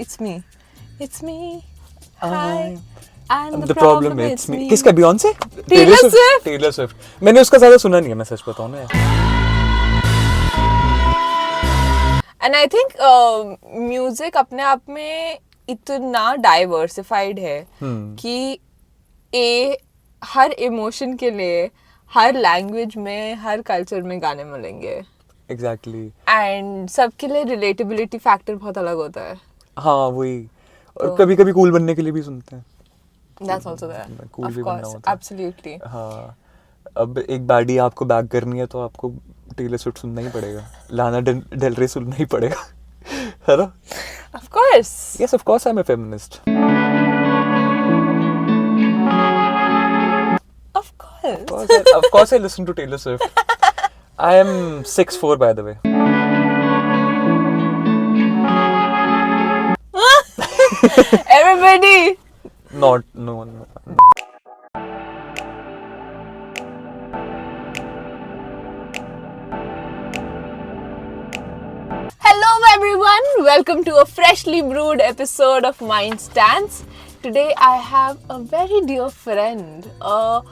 It's me. It's me. Hi. I'm The problem it's me. किसका? Beyonce? Taylor Swift. Taylor Swift. मैंने उसका ज़्यादा सुना नहीं है, मैं सच बताऊँ ना यार. And I think music अपने आप में इतना diversified है कि हर emotion के लिए हर लैंग्वेज में हर कल्चर में गाने मिलेंगे. Exactly. एंड सबके लिए रिलेटेबिलिटी फैक्टर बहुत अलग होता है. हाँ वही. और कभी-कभी कूल बनने के लिए भी सुनते हैं. That's also there. Cool Of भी बनना course, होता है. absolutely. हाँ. अब एक बैडी आपको बैक करनी है तो आपको टेलर स्विफ्ट सुनना ही पड़ेगा. लाना डेल रे सुनना ही पड़ेगा. है ना? Of course. Yes, of course I'm a feminist. Of course I listen to Taylor Swift. I am 6'4" by the way. Everybody. No. Hello everyone, welcome to a freshly brewed episode of Mind Stance. Today I have a very dear friend, a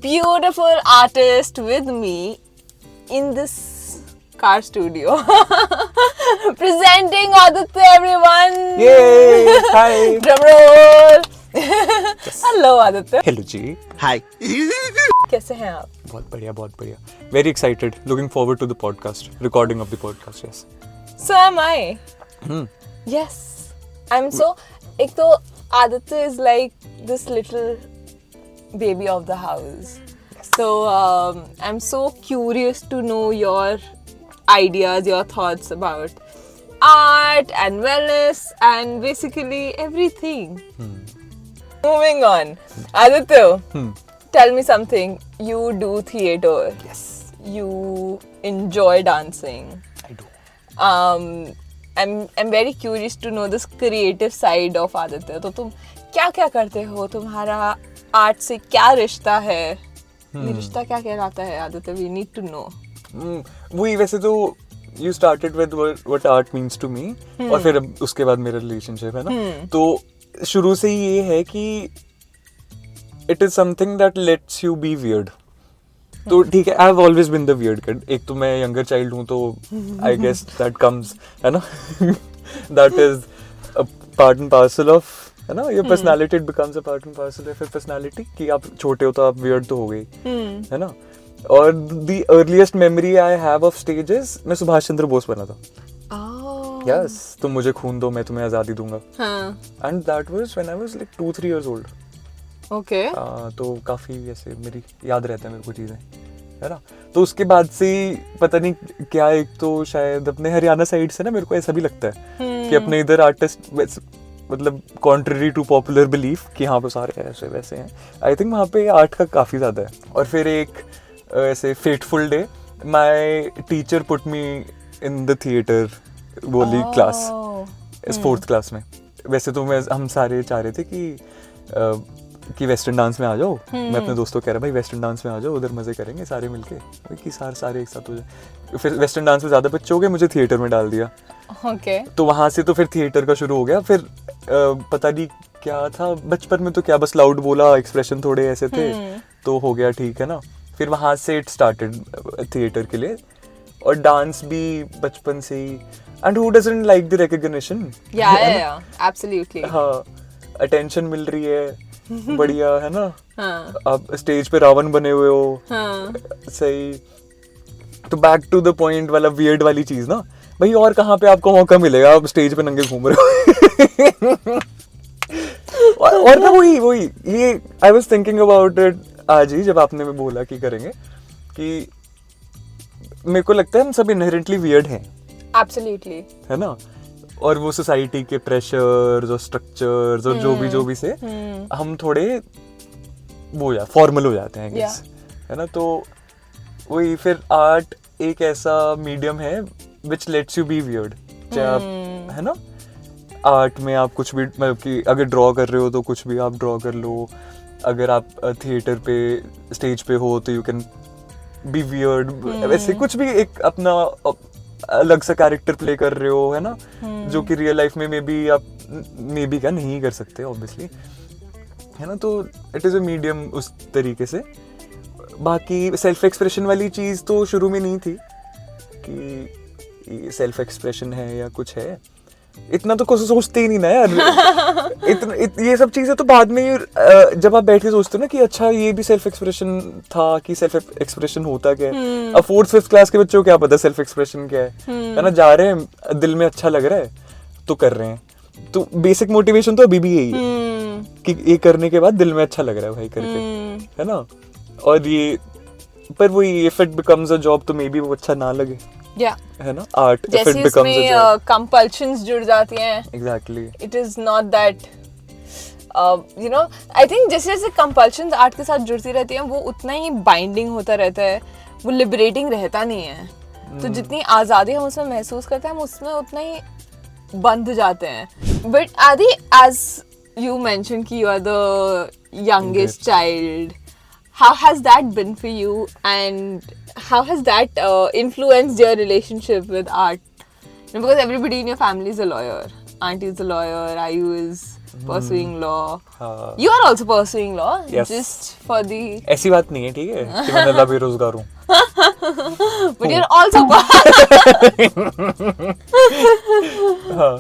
beautiful artist with me in this car studio. Presenting Aditya everyone. Yay! Hi. Drum roll. Hello Aditya. Hello ji. Hi. कैसे हैं आप? बहुत बढ़िया. Very excited. Looking forward to the podcast. Recording of the podcast. Yes. So am I. Yes. I'm so. एक तो Aditya is like this little baby of the house. So I'm so curious to know your ideas, your thoughts about art and wellness and basically everything. Moving on. Aditya, tell me something. You do theatre. Yes. You enjoy dancing. I do. I'm very curious to know this creative side of Aditya. तो तुम क्या करते हो? तुम्हारा art से क्या रिश्ता है? ये रिश्ता क्या कहलाता है Aditya? We need to know. वही वैसे तो you started with what art means to me और फिर अब उसके बाद मेरा relationship है ना. तो शुरू से ही ये है कि it is something that lets you be weird. तो ठीक है, I have always been the weird kid. एक तो मैं younger child हूँ तो I guess that comes, है ना? That is a part and parcel of, है ना? Your personality, it becomes a part and parcel of your personality. कि आप छोटे हो तो आप weird तो हो गई, है ना? और the earliest memory I have of stage is मैं सुभाष चंद्र बोस बना था. Yes, तुम मुझे खून दो मैं तुम्हें आज़ादी दूंगा. And that was when I was like 2-3 years old. Okay. तो काफ़ी ऐसे मेरी याद रहता है मेरे को चीज़ें, है ना. तो उसके बाद से पता नहीं क्या, एक तो शायद अपने हरियाणा साइड से ना मेरे को ऐसा भी लगता है कि अपने इधर आर्टिस्ट मतलब कॉन्ट्ररी टू पॉपुलर बिलीफ कि हाँ वो सारे ऐसे वैसे हैं. आई थिंक वहाँ पे आर्ट का काफ़ी ज़्यादा है. और फिर एक ऐसे fateful day my teacher put me in the theatre बोली क्लास इस 4th क्लास में. वैसे तो हम सारे चाह रहे थे कि वेस्टर्न डांस में आ जाओ. मैं अपने दोस्तों को कह रहा भाई वेस्टर्न डांस में आ जाओ, उधर मजे करेंगे सारे मिलके. कि सारे एक साथ हो जाए. फिर वेस्टर्न डांस में ज़्यादा बच्चे हो गए, मुझे थिएटर में डाल दिया. Okay. तो वहाँ से तो फिर थिएटर का शुरू हो गया. फिर पता नहीं क्या था बचपन में, तो क्या बस लाउड बोला, एक्सप्रेशन थोड़े ऐसे थे तो हो गया, ठीक है ना. फिर वहाँ से इट स्टार्टेड थिएटर के लिए. और डांस भी बचपन से ही. And who doesn't like the recognition? Yeah, absolutely. हाँ, अटेंशन मिल रही है, बढ़िया है ना. आप स्टेज पे रावण बने हुए हो. सही. तो बैक टू द पॉइंट वाला वियर्ड वाली चीज ना भाई, और कहाँ पे आपको मौका मिलेगा, आप स्टेज पे नंगे घूम रहे हो. और ना वही ये I was thinking about it आज ही जब आपने बोला कि करेंगे, कि मेरे को लगता है हम सब इनहेरेंटली वियर्ड हैं. Absolutely. है ना. और वो सोसाइटी के प्रेशर्स और स्ट्रक्चर्स और जो भी से हम थोड़े वो फॉर्मल हो जाते हैं गेस, है ना. तो वही फिर आर्ट एक ऐसा मीडियम है विच लेट्स यू बी वियर्ड. चाहे आप, है ना, आर्ट में आप कुछ भी, मतलब कि अगर ड्रॉ कर रहे हो तो कुछ भी आप ड्रॉ कर लो. अगर आप थिएटर पे स्टेज पे हो तो यू कैन बी वियर्ड. वैसे कुछ भी एक अपना अलग सा कैरेक्टर प्ले कर रहे हो, है ना, जो कि रियल लाइफ में मे बी आप क्या नहीं कर सकते ऑब्वियसली, है ना। तो इट इज़ अ मीडियम उस तरीके से। बाकी सेल्फ एक्सप्रेशन वाली चीज़ तो शुरू में नहीं थी कि सेल्फ एक्सप्रेशन है या कुछ है, इतना तो कुछ सोचते ही नहीं ना यार। ये सब चीज़ें तो बाद में जब आप बैठ के सोचते हो ना कि अच्छा ये भी सेल्फ एक्सप्रेशन था, कि सेल्फ एक्सप्रेशन होता क्या है। अब 4th-5th क्लास के बच्चों को क्या पता सेल्फ एक्सप्रेशन क्या है ना। जा रहे हैं, दिल में अच्छा लग रहा है तो कर रहे हैं। तो बेसिक मोटिवेशन तो अभी भी यही है कि ये करने के बाद दिल में अच्छा लग रहा है भाई करके, है ना। और ये पर वही if it becomes a job तो मे बी वो अच्छा ना लगे, है ना। Art if it becomes a job, compulsions जुड़ जाती हैं। Exactly, it is not that you know, I think जैसे जैसे कंपल्शंस आर्ट के साथ जुड़ती रहती हैं वो उतना ही बाइंडिंग होता रहता है, वो लिबरेटिंग रहता नहीं है। तो जितनी आज़ादी हम उसमें महसूस करते हैं हम उसमें उतना ही बंध जाते हैं। But Aadi, as you mention कि you are the youngest child, how has that been for you and how has that influenced your relationship with art? You know, because everybody in your family is a lawyer. Auntie is a lawyer, Ayu is pursuing law. You are also pursuing law. Yes. Just for the... ऐसी बात नहीं है, ठीक है, कि मैं नल्ला बेरोजगार हूँ। But you're also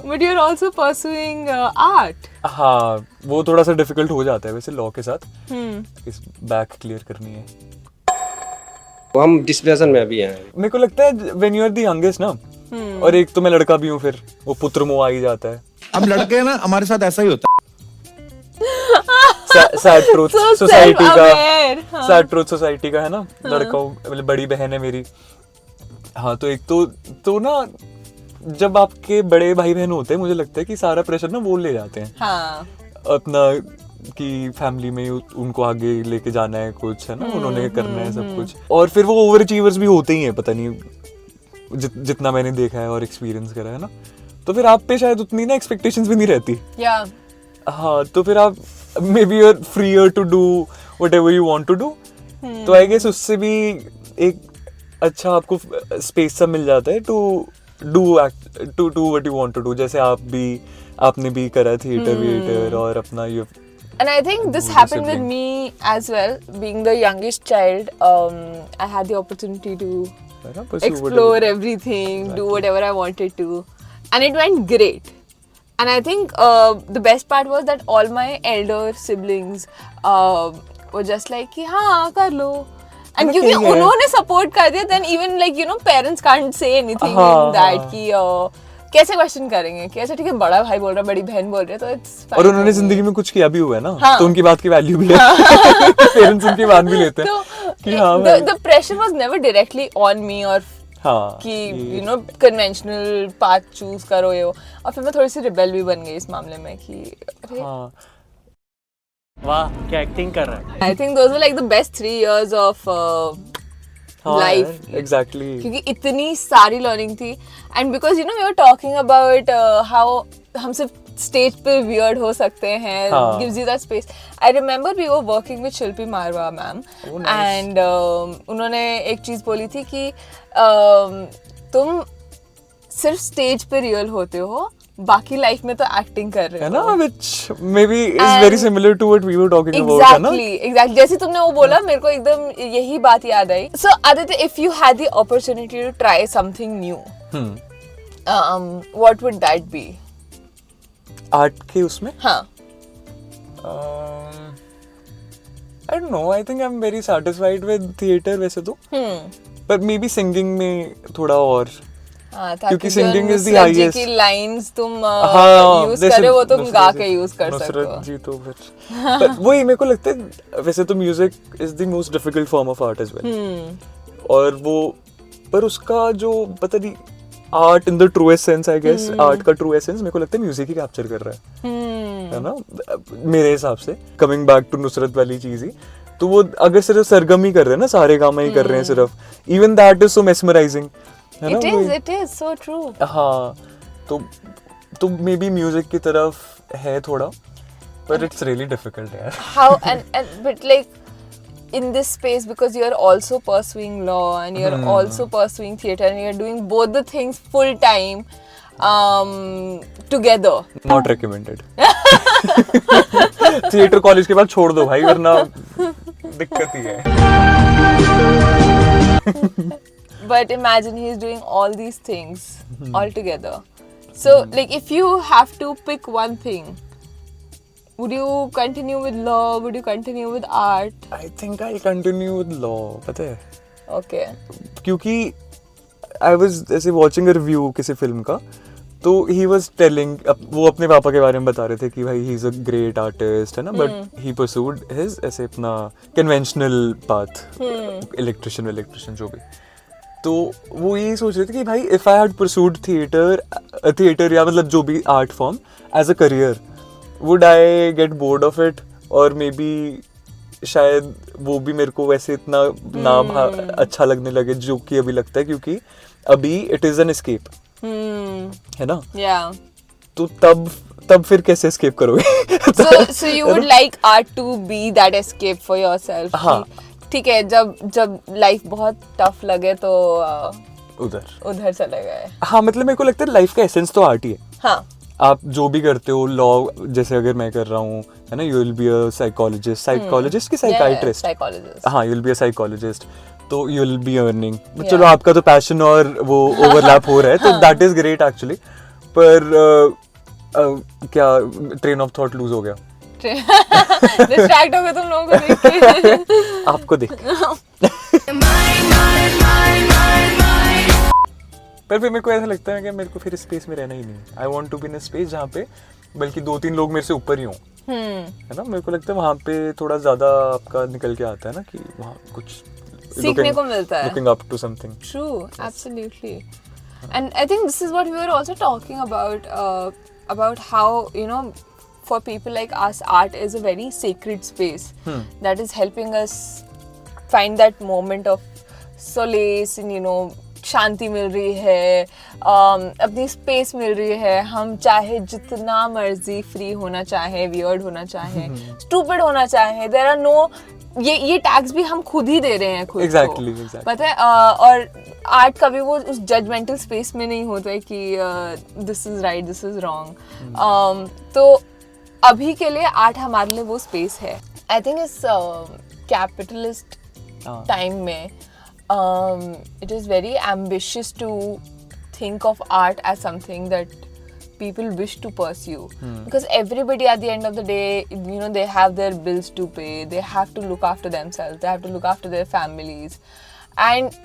but you're also pursuing art. हाँ, वो थोड़ा सा डिफिकल्ट हो जाता है वैसे लॉ के साथ। इस बैक क्लियर करनी है। हम डिस्प्रेशन में अभी हैं। मेरे को लगता है when you are the youngest ना, और एक तो मैं लड़का भी हूँ, फिर वो पुत्र मोह आ ही जाता है। हम लड़के हैं ना, हमारे साथ ऐसा ही होता है। सैड ट्रूथ सोसाइटी का, हाँ. सैड ट्रूथ सोसाइटी का, है ना। लड़का मतलब बड़ी बहन है मेरी। हाँ, तो एक तो ना जब आपके बड़े भाई बहन होते हैं मुझे लगता है कि सारा प्रेशर ना वो ले जाते हैं। हाँ. अपना कि फैमिली में उनको आगे लेके जाना है कुछ, है ना, उन्होंने करना है सब कुछ। और फिर वो ओवर अचीवर्स भी होते ही हैं, पता नहीं जितना मैंने देखा है और एक्सपीरियंस करा है ना। तो फिर आप पे शायद उतनी ना एक्सपेक्टेशंस भी नहीं रहती। हाँ, तो फिर आप maybe you are freer to do whatever you want to do. तो आई गेस उससे भी एक अच्छा आपको स्पेस सा मिल जाता है to do what you want to do. जैसे आपने भी करा थिएटर और अपना यू। And I think this happened with me as well. Being the youngest child, I had the opportunity to explore everything, do whatever I wanted to, and it went great. And I think the best part was that all my elder siblings were just like कि हाँ कर लो, and क्योंकि उन्होंने support कर दिया, then even like you know parents can't say anything in that कि कैसे question करेंगे कि अच्छा ठीक है बड़ा भाई बोल रहा है, बड़ी बहन बोल रही है, तो इट्स। और उन्होंने जिंदगी में कुछ किया भी हुआ है ना, तो उनकी बात की वैल्यू भी है। पेरेंट्स उनकी बात भी लेते हैं कि हाँ, the pressure was never directly on me और कि you know conventional path choose करो ये। और फिर मैं थोड़ी सी रिबेल भी बन गई इस मामले में कि अरे वाह क्या एक्टिंग कर रहा है। I think those were like the best 3 years of life. Exactly, क्योंकि इतनी सारी लर्निंग थी। And because you know we were talking about how हम सिर्फ स्टेज पे वियर्ड हो सकते हैं, gives you that space. I remember we were working with Shilpi Marwah ma'am, and उन्होंने एक चीज़ बोली थी कि तुम सिर्फ स्टेज पे रियल होते हो, बाकी लाइफ में तो एक्टिंग कर रहे हो, है ना, which maybe is very similar to what we were talking about, है ना? Exactly. जैसे तुमने वो बोला मेरे को एकदम यही बात याद आई। So Aditya, if you had the opportunity to try something new, what would that be? Art के उसमें? हाँ. I don't know. I think I'm very satisfied with theater वैसे तो. पर maybe singing में थोड़ा और. क्योंकि सिंगिंग इज द हाईएस्ट। की लाइंस तुम यूज करे वो तुम गा के यूज कर सकते हो। नुसरत जी तो फिर पर वही मेरे को लगता है वैसे तो music is the most difficult form of art as well. और वो पर उसका जो पता नहीं art in the truest sense, I guess art का ट्रू एसेंस मेरे को लगता है म्यूजिक ही कैप्चर कर रहा है ना, मेरे हिसाब से। कमिंग बैक टू नुसरत वाली चीज ही, तो वो अगर सिर्फ सरगम ही कर रहे हैं ना, सारे गामा ही कर रहे हैं सिर्फ, even that is so mesmerising. It is so true. हाँ, तो मे बी म्यूजिक की तरफ है थोड़ा, but it's really difficult यार। How and but like in this space because you're also pursuing law and you're also pursuing theatre and you're doing both the things full time together. Not recommended. Theatre college के बाद छोड़ दो भाई, वरना दिक्कत ही है. But imagine he's doing all these things all together. So like if you have to pick one thing, would you continue with law? Would you continue with art? I think I'll continue with law. पता है? Okay. क्योंकि I was ऐसे watching a review किसी film का, तो he was telling, वो अपने पापा के बारे में बता रहे थे कि भाई he's a great artist है ना, but he pursued his ऐसे अपना conventional path, electrician जो भी. तो वो यही सोच रहे थे कि भाई if I had pursued theater या मतलब जो भी art form as a career, would I get bored of it, और maybe शायद वो भी मेरे को वैसे इतना अच्छा लगने लगे जो कि अभी लगता है, क्योंकि अभी it is an escape. है ना? Yeah. तो तब फिर कैसे escape करोगे? So you would like art to be that escape for yourself. हाँ. ठीक है, जब लाइफ बहुत टफ लगे तो उधर चले गए. हाँ, मतलब मेरे को लगता है लाइफ का एसेंस तो आर्ट ही है. हाँ. आप जो भी करते हो, लॉ जैसे अगर मैं कर रहा हूँ, है ना, you will be a psychologist की साइकाइट्रिस्ट. हाँ, you will be a psychologist, तो यू विल बी अर्निंग. चलो आपका तो पैशन और वो ओवरलैप हो रहा है, तो दैट इज ग्रेट एक्चुअली. पर क्या ट्रेन ऑफ थॉट लूज हो गया. डिस्ट्रैक्ट हो गए तुम लोगों को देख के. आपको देख. पर फिर मेरे को ऐसा लगता है कि मेरे को फिर इस स्पेस में रहना ही नहीं. I want to be in a space जहाँ पे बल्कि 2-3 लोग मेरे से ऊपर ही हों, है ना. मेरे को लगता है वहाँ पे थोड़ा ज्यादा आपका निकल के आता है ना, कि वहाँ कुछ सीखने को मिलता है. Looking up to something. True, absolutely. And I think this is what we were also talking about how, you know, for people like us, art is a very sacred space that is helping us find that moment of solace and, you know, शांति मिल रही है, अपनी space मिल रही है. हम चाहे जितना मर्जी free होना चाहे, वियर्ड होना चाहे, स्टूपिड होना चाहे, देयर आर नो, ये टैग्स भी हम खुद ही दे रहे हैं खुद को. पता है, और आर्ट कभी वो उस जजमेंटल स्पेस में नहीं होता है कि this is right, this is wrong. तो अभी के लिए आर्ट हमारे लिए वो स्पेस है. आई थिंक इस कैपिटलिस्ट टाइम में it is very ambitious to think of art as something that people wish to pursue, because everybody at the end of the day, you know, they have their bills to pay, they have to look after themselves, they have to look after their families, and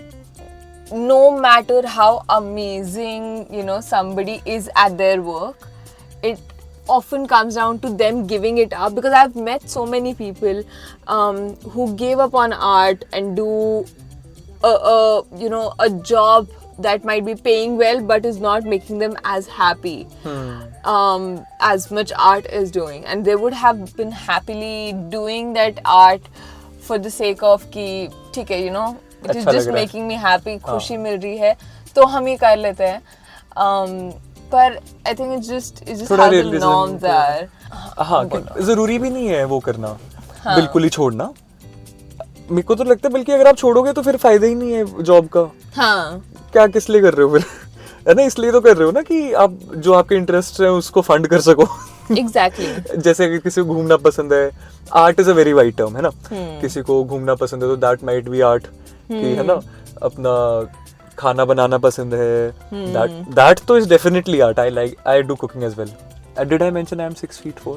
no matter how amazing, you know, somebody is at their work, it often comes down to them giving it up. Because I've met so many people who gave up on art and do you know, a job that might be paying well but is not making them as happy as much art is doing, and they would have been happily doing that art for the sake of कि ठीक है, you know, it is just making me happy, खुशी मिल रही है तो हम ये कर लेते हैं. पर I think it's just how the norms are. हाँ, जरूरी भी नहीं है वो करना, बिल्कुल ही छोड़ना. मेरे को तो लगता है बल्कि अगर आप छोड़ोगे तो फिर फायदा ही नहीं है जॉब का. हाँ. क्या किस लिए कर रहे हो फिर, है ना? इसलिए तो कर रहे हो ना कि आप जो आपके इंटरेस्ट है उसको फंड कर सको. Exactly. जैसे अगर किसी को घूमना पसंद है, art is a very wide term, है ना. किसी को घूमना पसंद है तो दैट माइट बी आर्ट, है ना. अपना खाना बनाना पसंद है, दैट तो is definitely art. I do cooking as well. Did I mention I am 6 feet 4?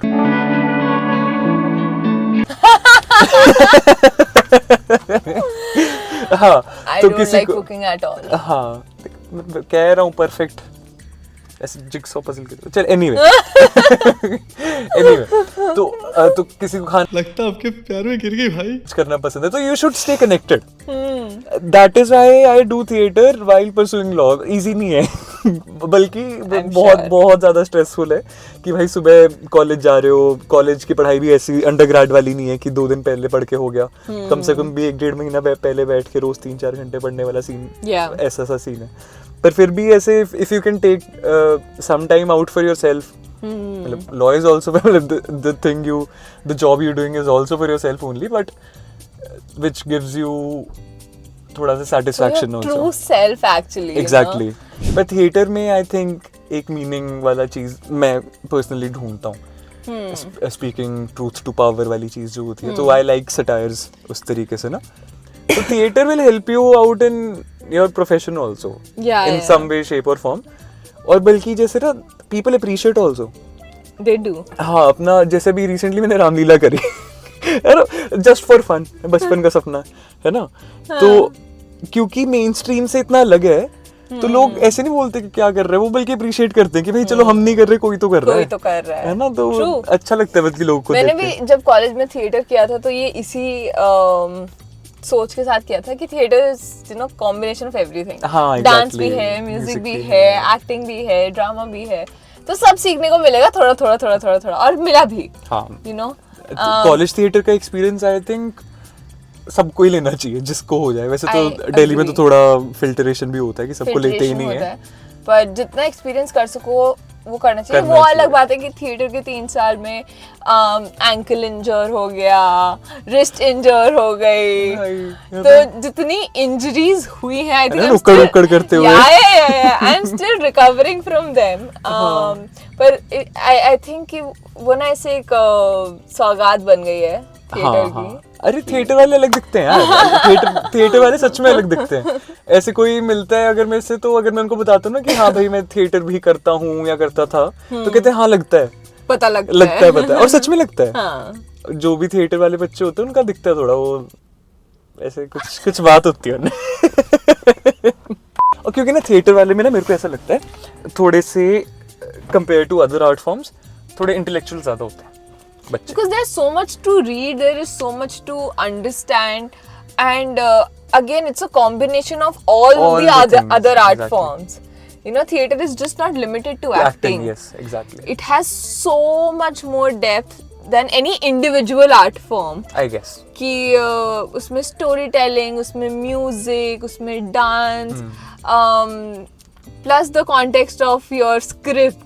हाँ, I तो don't किसी like को cooking at all. हाँ, कह रहा हूँ परफेक्ट ऐसे जिक्सॉ पजल के. चल एनीवे तो किसी को खाना लगता है आपके प्यार में गिर गई भाई करना पसंद है तो you should stay connected. That is why I do theatre while pursuing law. Easy नहीं है बल्कि बहुत ज्यादा स्ट्रेसफुल है कि भाई सुबह कॉलेज जा रहे हो, कॉलेज की पढ़ाई भी ऐसी अंडरग्रेड वाली नहीं है कि 2 दिन पहले पढ़ के हो गया. कम से कम भी 1-1.5 महीना पहले बैठ के रोज 3-4 घंटे पढ़ने वाला सीन, ऐसा सा सीन है. पर फिर भी ऐसे if you can take some time out for yourself, law is also the thing the job you're doing is also for yourself only, but which gives you थोड़ा सा satisfaction your also. true self actually. Exactly. But theater में I think एक meaning वाला चीज मैं personally ढूंढता हूँ. Speaking truth to power वाली चीज जो होती है, तो I like satires उस तरीके से ना. So theater will help you out in your profession also. Yeah, in yeah. some way, shape or form. और बल्कि जैसे ना people appreciate also. They do. हाँ, अपना जैसे भी रिसेंटली मैंने रामलीला करी है ना, जस्ट फॉर फन, बचपन का सपना है ना. तो क्योंकि मेन स्ट्रीम से इतना अलग है, तो लोग ऐसे नहीं बोलते कि क्या कर रहे हैं, वो बल्कि अप्रिशिएट करते हैं कि भाई चलो हम नहीं कर रहे, कोई तो कर रहा है. कोई तो कर रहा है ना. तो True. अच्छा लगता है बल्कि लोगों को मैंने देख भी के. जब कॉलेज में थिएटर किया था तो ये इसी सोच के साथ किया था कि theatre is you know combination of everything. हाँ, डांस exactly. भी है, म्यूजिक भी भी है, एक्टिंग भी है, ड्रामा भी है, तो सब सीखने को मिलेगा थोड़ा थोड़ा थोड़ा थोड़ा थोड़ा, और मिला भी. हाँ, यू नो कॉलेज थिएटर का एक्सपीरियंस आई थिंक सबको ही लेना चाहिए जिसको हो जाए. वैसे तो I दिल्ली में तो agree. थोड़ा फिल्टरेशन भी होता है कि सबको लेते ही filtration नहीं होता है. पर जितना एक्सपीरियंस कर सको वो करना चाहिए. करना वो चाहिए. अलग बात है कि थिएटर के 3 साल में एंकल इंजर हो गया, रिस्ट इंजर हो गई, तो जितनी इंजरीज हुई हैं आई थिंक उकड़ करते हुए. I am still recovering from them. पर आई थिंक कि वो ना ऐसे एक सौगात बन गई है थिएटर की. अरे थिएटर वाले अलग दिखते हैं यार. थिएटर वाले सच में अलग दिखते हैं. ऐसे कोई मिलता है अगर मेरे से, तो अगर मैं उनको बताता हूँ ना कि हाँ भाई मैं थिएटर भी करता हूँ या करता था, तो कहते हैं हाँ लगता है, पता लगता है पता है. और सच में लगता है. हाँ. जो भी थिएटर वाले बच्चे होते हैं उनका दिखता है थोड़ा, वो ऐसे कुछ बात होती है उन्हें. और क्योंकि ना थिएटर वाले में ना मेरे को ऐसा लगता है थोड़े से compare to other art forms थोड़े इंटेलेक्चुअल ज्यादा होते हैं बच्चे. Because there's so much to read, there is so much to understand, and again, it's a combination of all the other things, other art exactly. forms. You know, theater is just not limited to acting. Yes, exactly. It has so much more depth than any individual art form. I guess. कि उसमें storytelling, उसमें music, उसमें dance, plus the context of your script.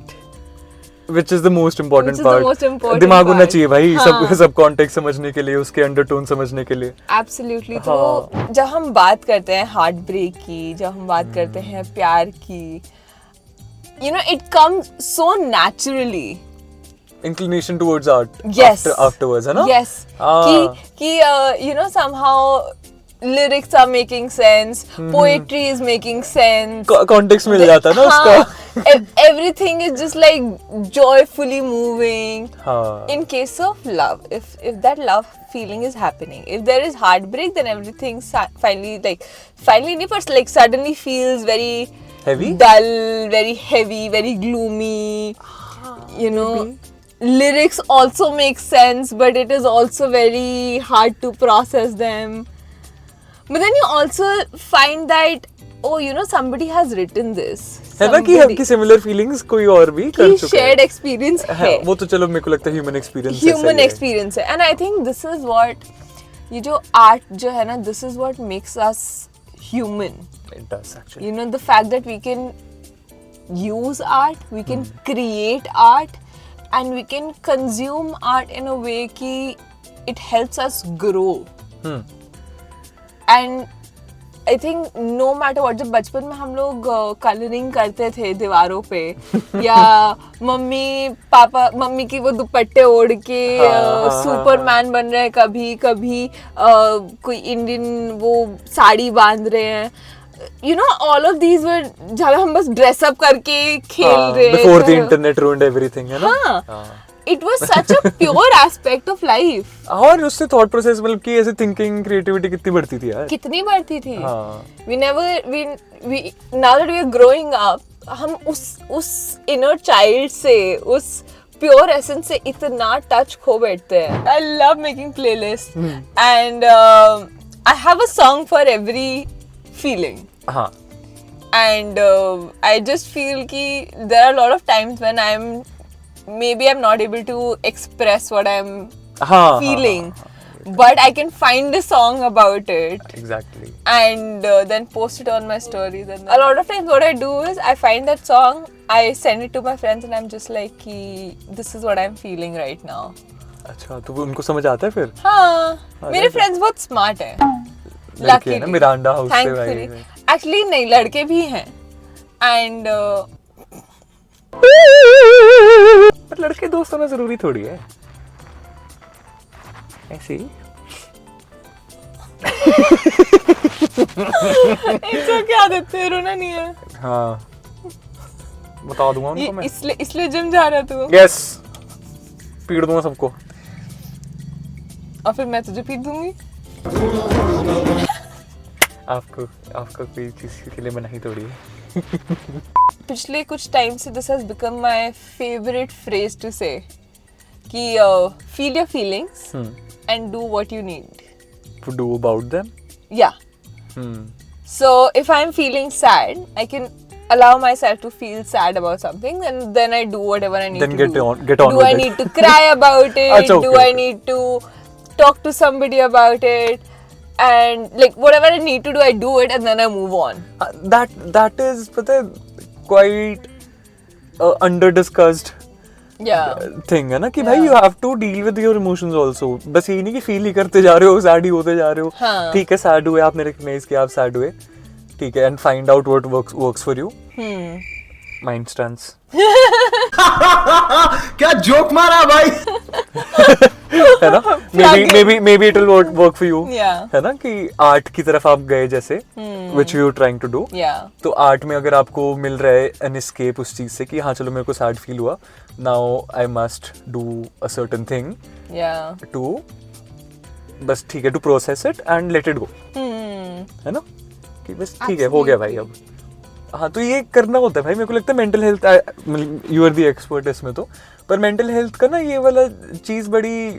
Which is the most important Which is the part. most important दिमाग होना part. चाहिए भाई. हाँ. सब कॉन्टेक्स्ट समझने के लिए, उसके अंडरटोन समझने के लिए. Absolutely. तो जब हम बात करते हैं हार्ट ब्रेक की, जब हम बात करते हैं प्यार की, you know, it comes so naturally. Inclination towards art. Yes. Afterwards, है ना? Yes. कि you know, somehow lyrics are making sense, poetry is making sense. Context मिल जाता है ना उसका. Everything is just like joyfully moving. हाँ. In case of love, if that love feeling is happening, if there is heartbreak, then everything finally नहीं, but like suddenly feels very Heavy? dull, very heavy, very gloomy. You know, lyrics also make sense, but it is also very hard to process them. But then you also find that, oh, you know, somebody has written this. है ना कि आपकी similar feelings कोई और भी कर चुका है. shared experience है. वो तो चलो मेरे को लगता है ह्यूमन एक्सपीरियंस Human experience है. And I think this is what, ये जो art जो है ना, this is what makes us human. It does actually. You know, the fact that we can use art, we can create art, and we can consume art in a way कि it helps us grow. And I think no matter what, जब बचपन में हम लोग colouring करते थे दीवारों पे, या मम्मी की वो दुपट्टे ओढ़ के सुपरमैन बन रहे हैं, कभी कोई इंडियन वो साड़ी बांध रहे हैं. You know, all of these were जब हम बस ड्रेस अप करके खेल रहे थे. Before the internet ruined everything, है ना? हाँ. It was such a pure aspect of life. और उससे थॉट प्रोसेस मतलब कि ऐसे थिंकिंग क्रिएटिविटी कितनी बढ़ती थी यार. कितनी बढ़ती थी. हाँ. We now that we are growing up, हम उस inner child से, उस pure essence से इतना touch खो बैठते हैं. I love making playlists, and I have a song for every feeling. हाँ. And I just feel कि there are a lot of times when maybe I'm not able to express what I'm feeling, but I can find a song about it. Exactly. And then post it on my stories. And a lot of times what I do is I find that song, I send it to my friends, and I'm just like, this is what I'm feeling right now. अच्छा, तो वो उनको समझ आता है फिर? हाँ, मेरे फ्रेंड्स बहुत स्मार्ट हैं। लड़के हैं ना, मिरांडा हाउस से भाई। एक्चुअली नहीं, लड़के भी हैं एंड पर लड़के दोस्त होना जरूरी थोड़ी है ऐसे ही। इट्स क्या देते हैं, रोना नहीं है। हाँ, बता दूंगा उनको मैं। इसलिए जिम जा रहा तू? यस, पीट दूंगा सबको। और फिर मैं तुझे पीट दूंगी। आपको कोई चीज के लिए मनाही थोड़ी है। पिछले कुछ टाइम से this has become my favourite phrase to say कि feel your feelings and do what you need To do about them? Yeah. So if I'm feeling sad, I can allow myself to feel sad about something, and then I do whatever I need Then to get do. on with Do I it. need to cry about it? Achha, okay, Do I need to talk to somebody about it? And like whatever I need to do, I do it, and then I move on. That is, पता है, quite under discussed Yeah. Thing है ना कि भाई you have to deal with your emotions also. बस ये नहीं कि फील ही करते जा रहे हो, सैड ही होते जा रहे हो। हाँ. ठीक है, सैड हुए, आपने रिकॉग्नाइज किया आप सैड हुए, ठीक है, and find out what works for you. Mind stands. क्या जोक मारा भाई। है ना, may be it will work for you. Yeah. है ना कि आर्ट की तरफ आप गए जैसे, which you are trying to do. Yeah. तो आर्ट में अगर आपको मिल रहा है एन एस्केप उस चीज से कि हाँ चलो मेरे को सैड फील हुआ, now I must do a certain thing Yeah. To, बस ठीक है, to process it and let it go. है ना कि बस ठीक है, हो गया भाई अब। हाँ, तो ये करना होता है भाई। मेरे को लगता है mental health, you are the expert इसमें तो, पर मेंटल हेल्थ का ना ये वाला चीज बड़ी,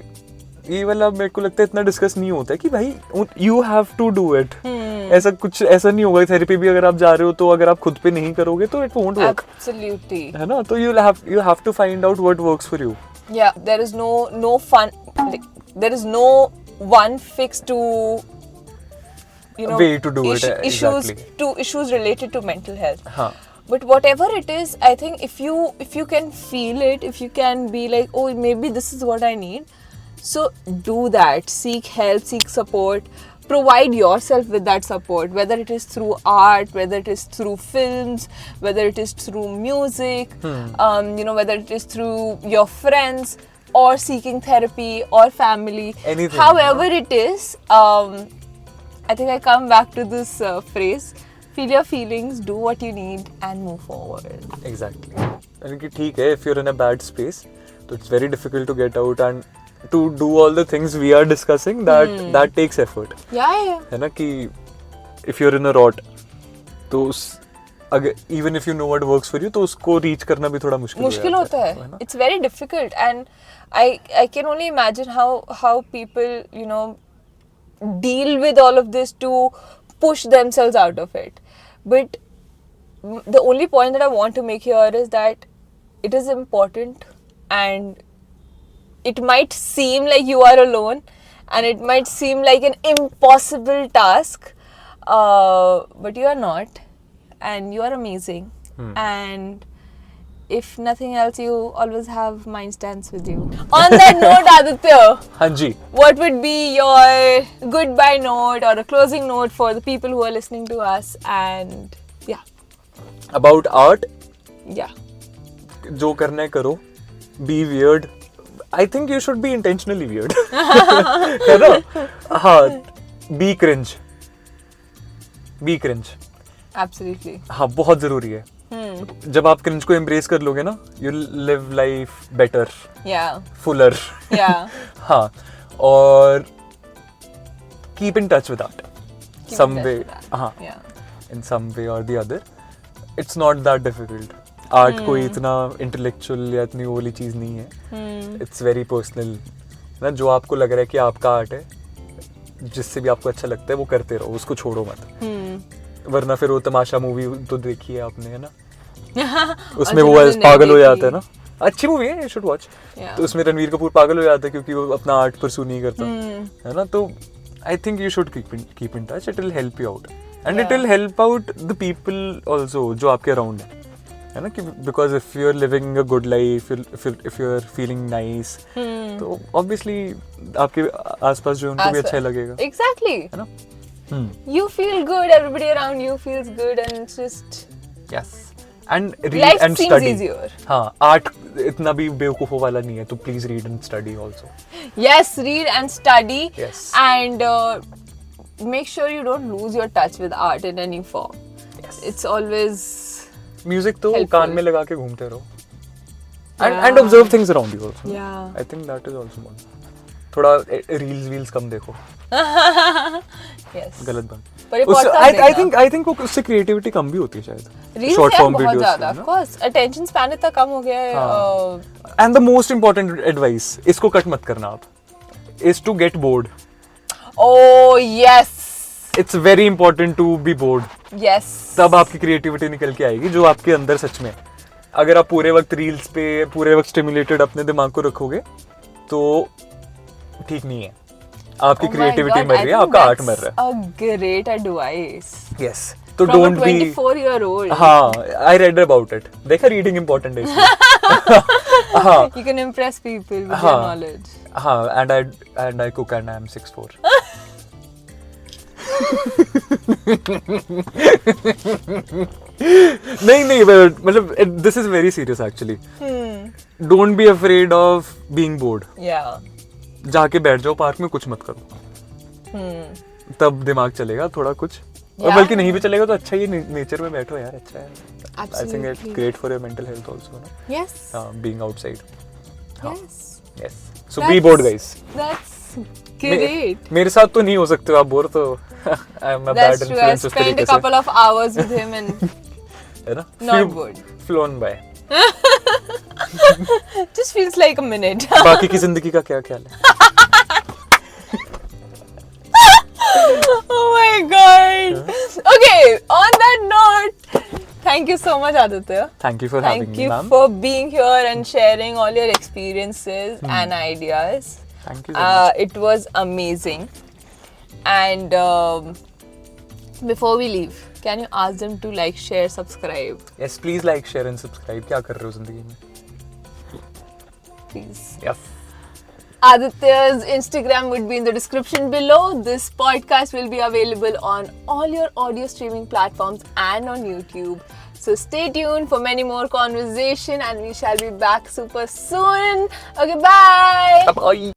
ये वाला मेरे को लगता है इतना डिस्कस नहीं होता है कि भाई you have to do it. ऐसा कुछ ऐसा नहीं होगा। थेरेपी भी अगर आप जा रहे हो तो अगर आप खुद पे नहीं करोगे तो इट वोंट वर्क। Absolutely. है ना, तो you have to find out what works for you. Yeah, there is no fun. There is no one fix to, you know, Way to do it, issues exactly. to issues related to mental health. हाँ, But whatever it is, I think if you can feel it, if you can be like, oh, maybe this is what I need, so do that. Seek help, seek support. Provide yourself with that support, whether it is through art, whether it is through films, whether it is through music, you know, whether it is through your friends or seeking therapy or family. Anything, However it is, I think I come back to this phrase: feel your feelings, do what you need, and move forward. Exactly. यानी कि ठीक है, if you are in a bad space तो it's very difficult to get out and to do all the things we are discussing, that takes effort. Yeah. है ना कि if you are in a rut तो अगर even if you know what works for you तो उसको reach करना भी थोड़ा मुश्किल होता है। ना? It's very difficult, and I can only imagine how people, you know, deal with all of this to push themselves out of it. But the only point that I want to make here is that it is important, and it might seem like you are alone, and it might seem like an impossible task, but you are not, and you are amazing. And if nothing else, you always have mind stands with you. On that note, Aditya, हाँ जी, what would be your goodbye note or a closing note for the people who are listening to us? And yeah, about art, yeah, जो करना है करो, be weird. I think you should be intentionally weird. है ना? हाँ, be cringe, absolutely. हाँ, बहुत जरूरी है। जब आप क्रिंज को एम्ब्रेस कर लोगे ना, you live life better, Yeah, fuller. yeah. हाँ, और keep in touch with art Keep in some touch way. with that. हाँ, Yeah. इन सम वे और the other. It's not that difficult. Art कोई इतना intellectual या इतनी वो वाली चीज नहीं है। इट्स वेरी पर्सनल ना, जो आपको लग रहा है कि आपका आर्ट है, जिससे भी आपको अच्छा लगता है वो करते रहो, उसको छोड़ो मत। वरना फिर वो तमाशा मूवी तो देखी है आपने, है ना? उसमें वो जिन्होंने पागल हो नहीं जाता है ना। अच्छी मूवी है, यू शुड वॉच। Yeah. तो उसमें रणवीर कपूर पागल हो जाता है क्योंकि वो अपना आर्ट परस्यू नहीं करता, है ना? तो I think you should keep in touch, it will help you out and it will help out the people also जो आपके अराउंड है। है ना कि because if you are living a good life, if you are feeling nice, तो obviously आपके आसपास जो उनको भी अच्छा लगेगा, Exactly. है ना? You feel good, everybody around you feels good, and it's just yes and read life and seems study. easier. हाँ, आर्ट इतना भी बेवकूफों वाला नहीं है, तो please read and study also. Yes, read and study, Yes. and make sure you don't lose your touch with art in any form. Yes. It's always music तो Helpful. कान में लगा के घूमते रहो. Yeah. And observe things around you also. Yeah. I think that is also one. थोड़ा reels कम देखो. yes. गलत बात. पर ये उससे podcast I think उससे क्रिएटिविटी कम भी होती है शायद. Reels Short है form बहुत videos ज़्यादा, से, of ना? course. Attention span इतना कम हो गया है. हाँ. And the most important advice, इसको कट मत करना आप, is to get bored. Oh yes, It's very important to be bored. yes. तब आपकी क्रिएटिविटी निकल के आएगी जो आपके अंदर सच में है. अगर आप पूरे वक्त रील्स पे पूरे वक्त स्टिमुलेटेड अपने दिमाग को रखोगे तो ठीक नहीं है. आपकी Oh my क्रिएटिविटी God, मर I रही है, think आपका आर्ट मर that's रहा है. a great advice. यस, तो From a don't be. 24-year-old. हाँ, आई रेड अबाउट इट. देखा, रीडिंग इंपॉर्टेंट है इसमें. हाँ You can impress people with हाँ. your knowledge. हाँ, and I cook and I am 6'4". नहीं मतलब this is very serious actually. Don't be afraid of being board. Yeah. जाके बैठ जाओ पार्क में, कुछ मत करो. तब दिमाग चलेगा थोड़ा कुछ. और Yeah. बल्कि नहीं भी चलेगा तो अच्छा ही नेचर में बैठो यार, अच्छा है. I think Absolutely. It's great for your mental health also, Yes. Being outside. Yes. Yes, so be bored guys. That's great. मेरे साथ तो नहीं हो सकते हो आप बोर, तो I am a bad That's true. I influence उस spent तरीके a से, couple of hours with him and है ना? not bored. Flown by. Just feels like a minute. बाकी की जिंदगी का क्या ख्याल है? Oh my god. Okay, on that note, thank you so much, Aditya. Thank you for having Thank me, you ma'am. for being here and sharing all your experiences and ideas. Thank you so much. It was amazing. And before we leave, can you ask them to like, share, subscribe, yes, please like, share and subscribe. क्या कर रहे हो जिंदगी में? please? Yes. Aditya's Instagram would be in the description below. This podcast will be available on all your audio streaming platforms and on YouTube. So stay tuned for many more conversation, and we shall be back super soon. Okay, bye. Bye.